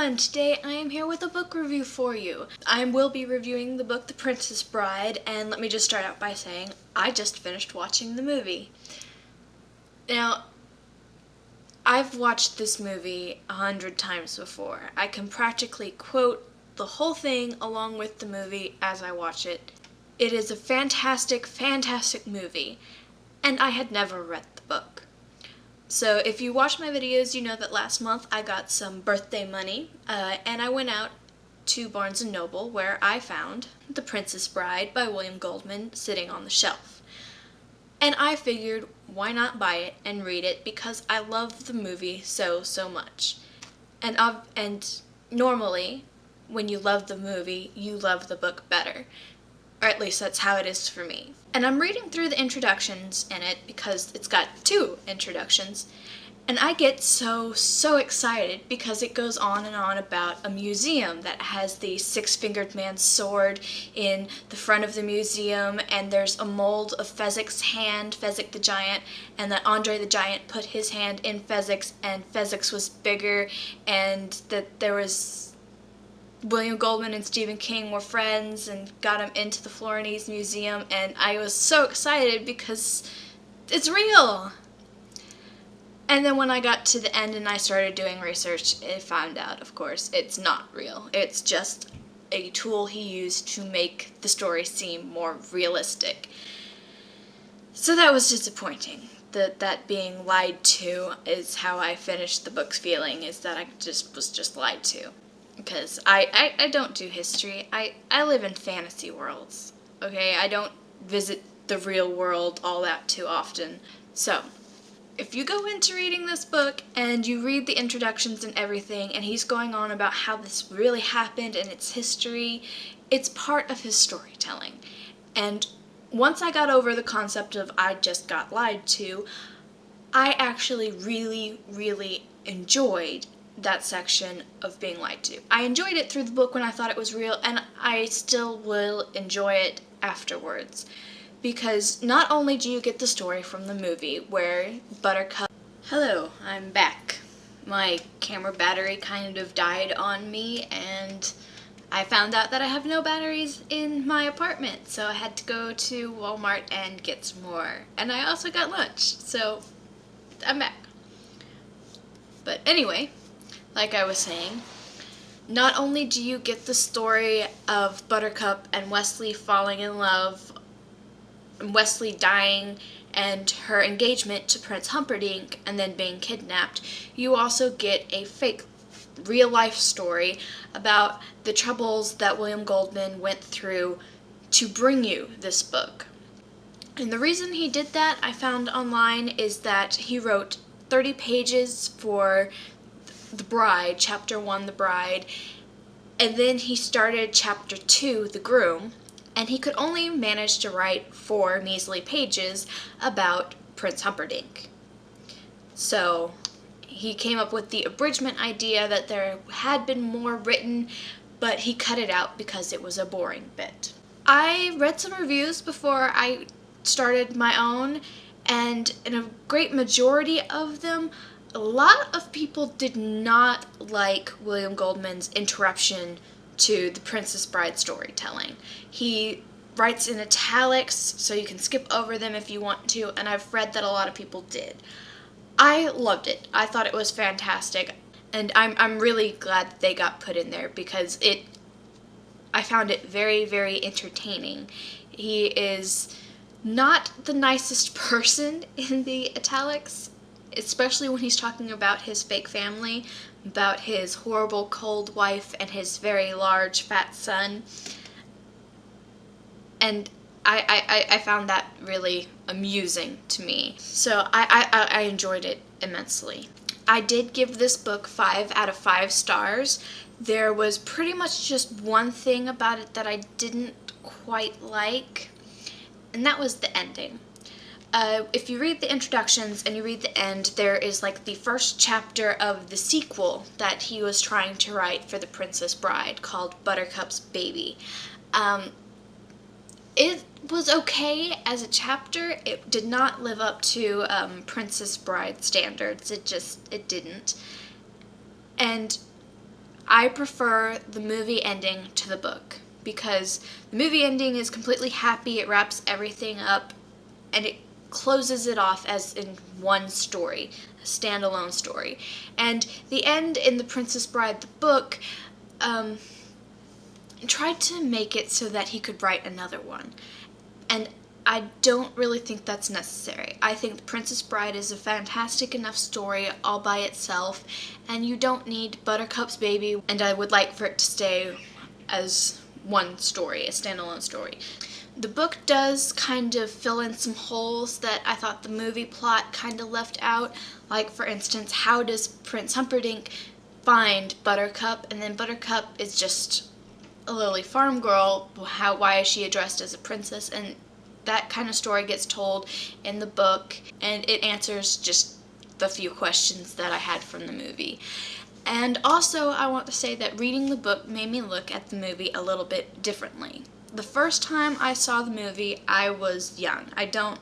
everyone! Today I am here with a book review for you. I will be reviewing the book The Princess Bride, and let me just start out by saying I just finished watching the movie. Now, I've watched this movie 100 times before. I can practically quote the whole thing along with the movie as I watch it. It is a fantastic, fantastic movie, and I had never read the book. So if you watch my videos, you know that last month I got some birthday money, and I went out to Barnes & Noble where I found The Princess Bride by William Goldman sitting on the shelf. And I figured, why not buy it and read it, because I love the movie so much. And normally, when you love the movie, you love the book better. Or at least that's how it is for me. And I'm reading through the introductions in it because it's got 2 introductions, and I get so excited because it goes on and on about a museum that has the 6-fingered man's sword in the front of the museum, and there's a mold of Fezzik's hand, Fezzik the Giant, and that Andre the Giant put his hand in Fezzik's, and Fezzik's was bigger, and that there was William Goldman and Stephen King were friends and got him into the Florinese Museum, and I was so excited because it's real. And then when I got to the end and I started doing research, I found out, of course, it's not real. It's just a tool he used to make the story seem more realistic. So that was disappointing. That being lied to is how I finished the book's feeling, is that I was just lied to. Because I don't do history. I live in fantasy worlds, okay? I don't visit the real world all that too often. So, if you go into reading this book and you read the introductions and everything, and he's going on about how this really happened and its history, it's part of his storytelling. And once I got over the concept of I just got lied to, I actually really enjoyed that section of being lied to. I enjoyed it through the book when I thought it was real, and I still will enjoy it afterwards. Because not only do you get the story from the movie where Buttercup... Hello, I'm back. My camera battery kind of died on me, and I found out that I have no batteries in my apartment, so I had to go to Walmart and get some more. And I also got lunch, so I'm back. But anyway, like I was saying, not only do you get the story of Buttercup and Wesley falling in love, Wesley dying, and her engagement to Prince Humperdinck and then being kidnapped, you also get a fake real-life story about the troubles that William Goldman went through to bring you this book. And the reason he did that, I found online, is that he wrote 30 pages for The Bride, Chapter 1, The Bride, and then he started Chapter 2, The Groom, and he could only manage to write 4 measly pages about Prince Humperdinck. So he came up with the abridgment idea that there had been more written, but he cut it out because it was a boring bit. I read some reviews before I started my own, and in a great majority of them, a lot of people did not like William Goldman's interruption to the Princess Bride storytelling. He writes in italics, so you can skip over them if you want to, and I've read that a lot of people did. I loved it. I thought it was fantastic, and I'm really glad that they got put in there because I found it very entertaining. He is not the nicest person in the italics, especially when he's talking about his fake family, about his horrible cold wife and his very large fat son. And I found that really amusing to me. So I enjoyed it immensely. I did give this book 5 out of 5 stars. There was pretty much just one thing about it that I didn't quite like, and that was the ending. If you read the introductions and you read the end, there is like the first chapter of the sequel that he was trying to write for The Princess Bride called Buttercup's Baby. It was okay as a chapter. It did not live up to Princess Bride standards. It didn't. And I prefer the movie ending to the book because the movie ending is completely happy, it wraps everything up, and it closes it off as in one story, a standalone story. And the end in The Princess Bride, the book, tried to make it so that he could write another one. And I don't really think that's necessary. I think The Princess Bride is a fantastic enough story all by itself, and you don't need Buttercup's Baby, and I would like for it to stay as one story, a standalone story. The book does kind of fill in some holes that I thought the movie plot kind of left out. Like, for instance, how does Prince Humperdinck find Buttercup, and then Buttercup is just a lowly farm girl. Why is she addressed as a princess? And that kind of story gets told in the book, and it answers just the few questions that I had from the movie. And also, I want to say that reading the book made me look at the movie a little bit differently. The first time I saw the movie, I was young. I don't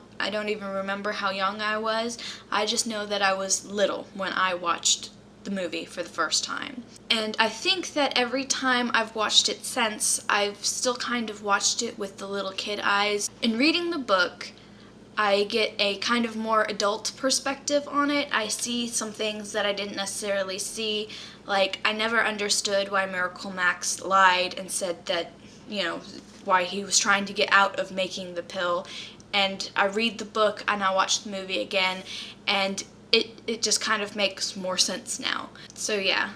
even remember how young I was. I just know that I was little when I watched the movie for the first time. And I think that every time I've watched it since, I've still kind of watched it with the little kid eyes. In reading the book, I get a kind of more adult perspective on it. I see some things that I didn't necessarily see. Like, I never understood why Miracle Max lied and said that, why he was trying to get out of making the pill. And I read the book and I watch the movie again, and it just kind of makes more sense now. So yeah,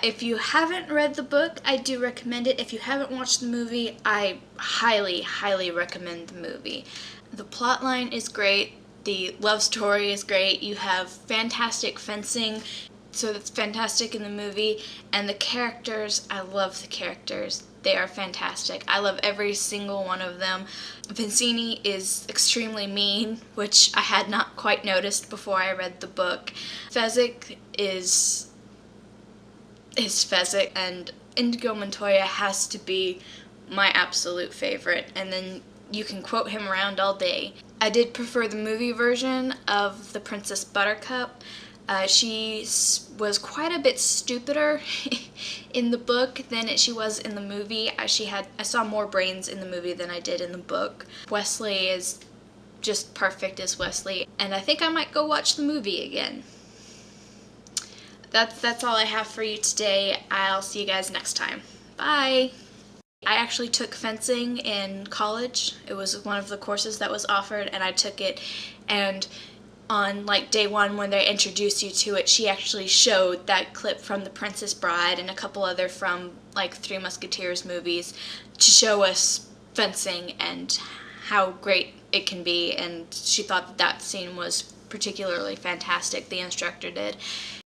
if you haven't read the book, I do recommend it. If you haven't watched the movie, I highly, highly recommend the movie. The plotline is great, the love story is great, you have fantastic fencing, so that's fantastic in the movie, and the characters, I love the characters. They are fantastic. I love every single one of them. Vizzini is extremely mean, which I had not quite noticed before I read the book. Fezzik is Fezzik, and Inigo Montoya has to be my absolute favorite, and then you can quote him around all day. I did prefer the movie version of the Princess Buttercup. She was quite a bit stupider in the book than she was in the movie. I saw more brains in the movie than I did in the book. Wesley is just perfect as Wesley, and I think I might go watch the movie again. That's all I have for you today. I'll see you guys next time. Bye! I actually took fencing in college. It was one of the courses that was offered, and I took it, and on like day one when they introduced you to it, she actually showed that clip from The Princess Bride and a couple other from like Three Musketeers movies to show us fencing and how great it can be, and she thought that scene was particularly fantastic, the instructor did.